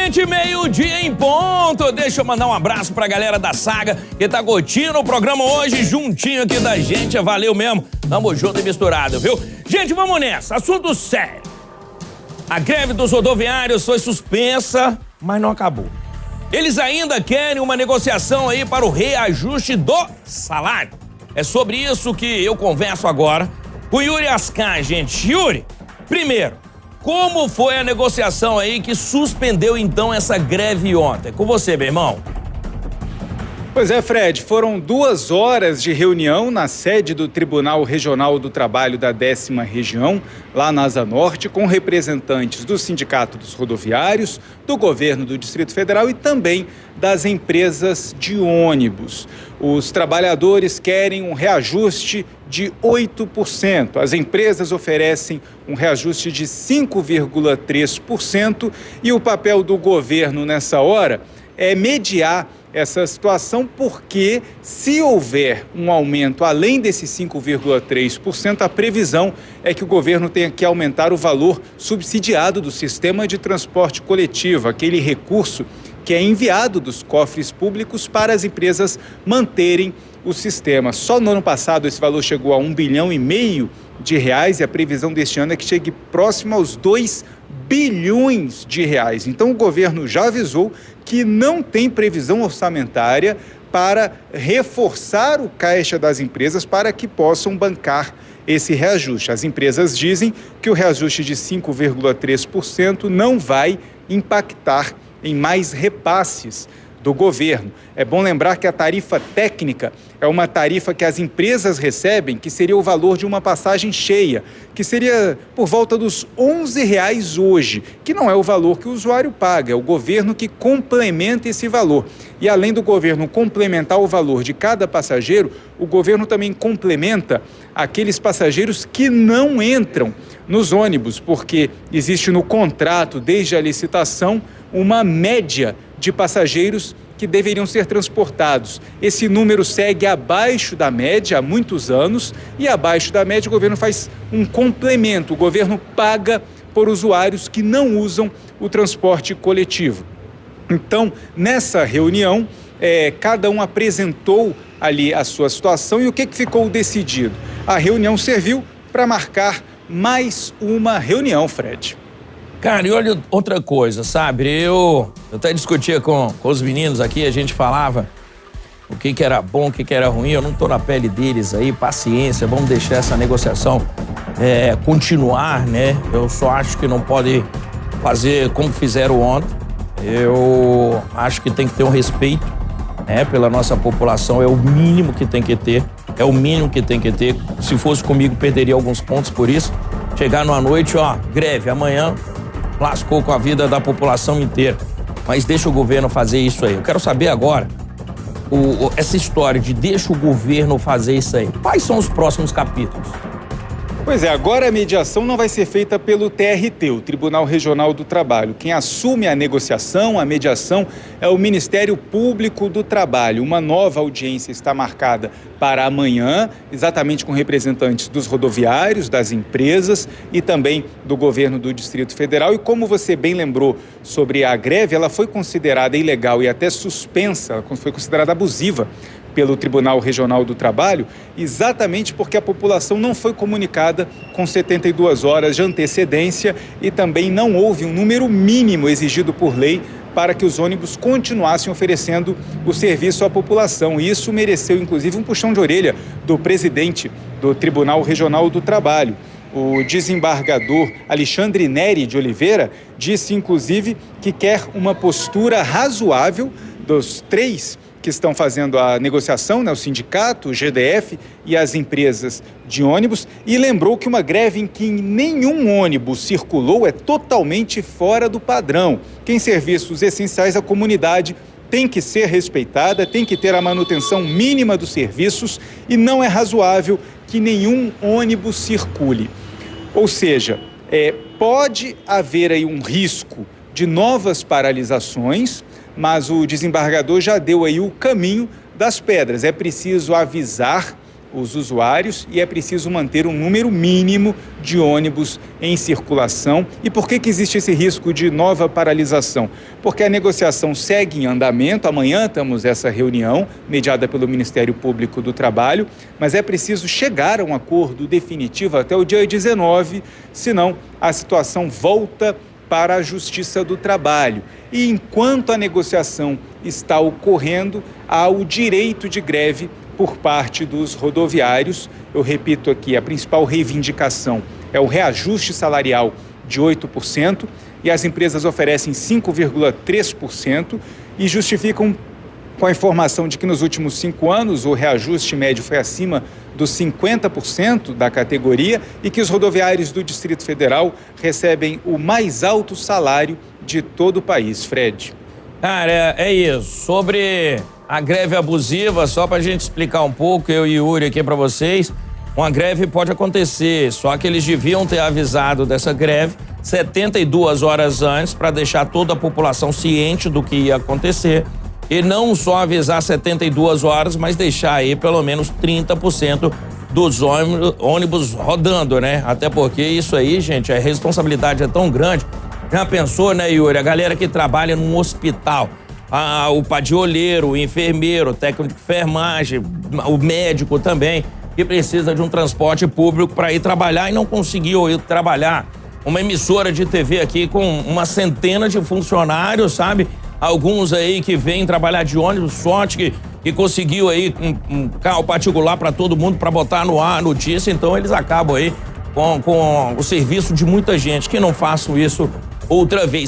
Gente, meio-dia em ponto. Deixa eu mandar um abraço pra galera da Saga que tá curtindo o programa hoje, juntinho aqui da gente. Valeu mesmo. Tamo junto e misturado, viu? Gente, vamos nessa. Assunto sério. A greve dos rodoviários foi suspensa, mas não acabou. Eles ainda querem uma negociação aí para o reajuste do salário. É sobre isso que eu converso agora com Yuri Ascar, gente. Yuri, primeiro, como foi a negociação aí que suspendeu então essa greve ontem? Com você, meu irmão. Pois é, Fred, foram 2 horas de reunião na sede do Tribunal Regional do Trabalho da 10ª Região, lá na Asa Norte, com representantes do Sindicato dos Rodoviários, do Governo do Distrito Federal e também das empresas de ônibus. Os trabalhadores querem um reajuste de 8%. As empresas oferecem um reajuste de 5,3% e o papel do governo nessa hora é mediar essa situação, porque se houver um aumento além desse 5,3%, a previsão é que o governo tenha que aumentar o valor subsidiado do sistema de transporte coletivo, aquele recurso que é enviado dos cofres públicos para as empresas manterem o sistema. Só no ano passado esse valor chegou a R$ 1,5 bilhão e a previsão deste ano é que chegue próximo aos R$ 2 bilhões. Então o governo já avisou que não tem previsão orçamentária para reforçar o caixa das empresas para que possam bancar esse reajuste. As empresas dizem que o reajuste de 5,3% não vai impactar em mais repasses do governo. É bom lembrar que a tarifa técnica é uma tarifa que as empresas recebem, que seria o valor de uma passagem cheia, que seria por volta dos R$ 11 hoje, que não é o valor que o usuário paga, é o governo que complementa esse valor. E além do governo complementar o valor de cada passageiro, o governo também complementa aqueles passageiros que não entram nos ônibus, porque existe no contrato, desde a licitação, uma média de passageiros que deveriam ser transportados. Esse número segue abaixo da média há muitos anos e abaixo da média o governo faz um complemento. O governo paga por usuários que não usam o transporte coletivo. Então, nessa reunião, cada um apresentou ali a sua situação e o que ficou decidido? A reunião serviu para marcar mais uma reunião, Fred. Cara, e olha outra coisa, sabe? Eu até discutia com os meninos aqui, a gente falava o que era bom, o que era ruim. Eu não tô na pele deles aí, paciência, vamos deixar essa negociação continuar, né? Eu só acho que não pode fazer como fizeram ontem. Eu acho que tem que ter um respeito, né, pela nossa população, é o mínimo que tem que ter, é o mínimo que tem que ter. Se fosse comigo, perderia alguns pontos por isso. Chegar numa noite, greve, amanhã lascou com a vida da população inteira. Mas deixa o governo fazer isso aí. Eu quero saber agora, essa história de deixa o governo fazer isso aí. Quais são os próximos capítulos? Pois é, agora a mediação não vai ser feita pelo TRT, o Tribunal Regional do Trabalho. Quem assume a negociação, a mediação, é o Ministério Público do Trabalho. Uma nova audiência está marcada para amanhã, exatamente com representantes dos rodoviários, das empresas e também do governo do Distrito Federal. E como você bem lembrou sobre a greve, ela foi considerada ilegal e até suspensa, ela foi considerada abusiva pelo Tribunal Regional do Trabalho, exatamente porque a população não foi comunicada com 72 horas de antecedência e também não houve um número mínimo exigido por lei para que os ônibus continuassem oferecendo o serviço à população. E isso mereceu, inclusive, um puxão de orelha do presidente do Tribunal Regional do Trabalho. O desembargador Alexandre Neri de Oliveira disse, inclusive, que quer uma postura razoável dos 3 que estão fazendo a negociação, né, o sindicato, o GDF e as empresas de ônibus, e lembrou que uma greve em que nenhum ônibus circulou é totalmente fora do padrão, que em serviços essenciais a comunidade tem que ser respeitada, tem que ter a manutenção mínima dos serviços e não é razoável que nenhum ônibus circule. Ou seja, pode haver aí um risco de novas paralisações, mas o desembargador já deu aí o caminho das pedras. É preciso avisar os usuários e é preciso manter um número mínimo de ônibus em circulação. E por que existe esse risco de nova paralisação? Porque a negociação segue em andamento. Amanhã temos essa reunião mediada pelo Ministério Público do Trabalho, mas é preciso chegar a um acordo definitivo até o dia 19, senão a situação volta para a Justiça do Trabalho. E enquanto a negociação está ocorrendo, há o direito de greve por parte dos rodoviários. Eu repito aqui, a principal reivindicação é o reajuste salarial de 8% e as empresas oferecem 5,3% e justificam com a informação de que nos últimos 5 anos o reajuste médio foi acima dos 50% da categoria e que os rodoviários do Distrito Federal recebem o mais alto salário de todo o país. Fred. Cara, é isso. Sobre a greve abusiva, só pra gente explicar um pouco, eu e o Yuri aqui pra vocês, uma greve pode acontecer, só que eles deviam ter avisado dessa greve 72 horas antes para deixar toda a população ciente do que ia acontecer. E não só avisar 72 horas, mas deixar aí pelo menos 30% dos ônibus rodando, né? Até porque isso aí, gente, a responsabilidade é tão grande. Já pensou, né, Yuri? A galera que trabalha num hospital, o padioleiro, o enfermeiro, o técnico de enfermagem, o médico também, que precisa de um transporte público para ir trabalhar e não conseguiu ir trabalhar. Uma emissora de TV aqui com uma centena de funcionários, sabe? Alguns aí que vêm trabalhar de ônibus, sorte que conseguiu aí um carro particular para todo mundo para botar no ar a notícia, então eles acabam aí com o serviço de muita gente. Que não façam isso outra vez.